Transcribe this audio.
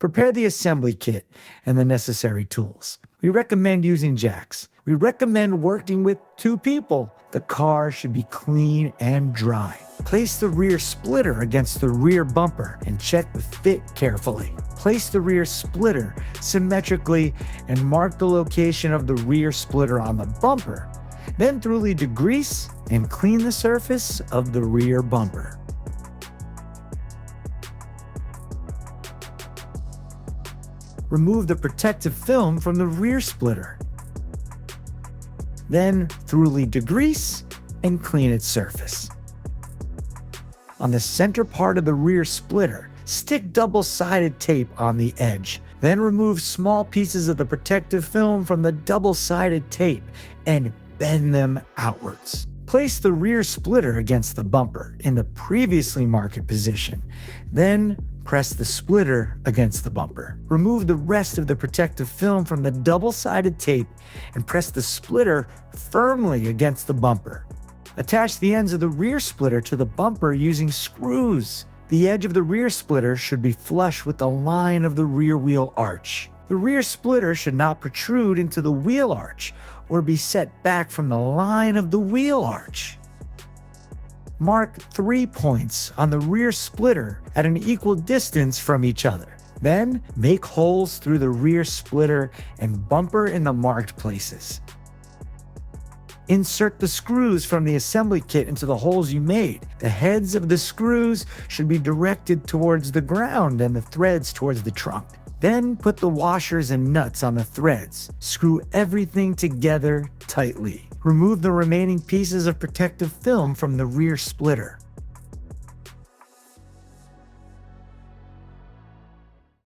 Prepare the assembly kit and the necessary tools. We recommend using jacks. We recommend working with 2 people. The car should be clean and dry. Place the rear splitter against the rear bumper and check the fit carefully. Place the rear splitter symmetrically and mark the location of the rear splitter on the bumper. Then thoroughly degrease and clean the surface of the rear bumper. Remove the protective film from the rear splitter. Then thoroughly degrease and clean its surface. On the center part of the rear splitter, stick double-sided tape on the edge. Then remove small pieces of the protective film from the double-sided tape and bend them outwards. Place the rear splitter against the bumper in the previously marked position. Then press the splitter against the bumper. Remove the rest of the protective film from the double-sided tape and press the splitter firmly against the bumper. Attach the ends of the rear splitter to the bumper using screws. The edge of the rear splitter should be flush with the line of the rear wheel arch. The rear splitter should not protrude into the wheel arch or be set back from the line of the wheel arch. Mark 3 points on the rear splitter at an equal distance from each other. Then make holes through the rear splitter and bumper in the marked places. Insert the screws from the assembly kit into the holes you made. The heads of the screws should be directed towards the ground and the threads towards the trunk. Then put the washers and nuts on the threads. Screw everything together tightly. Remove the remaining pieces of protective film from the rear splitter.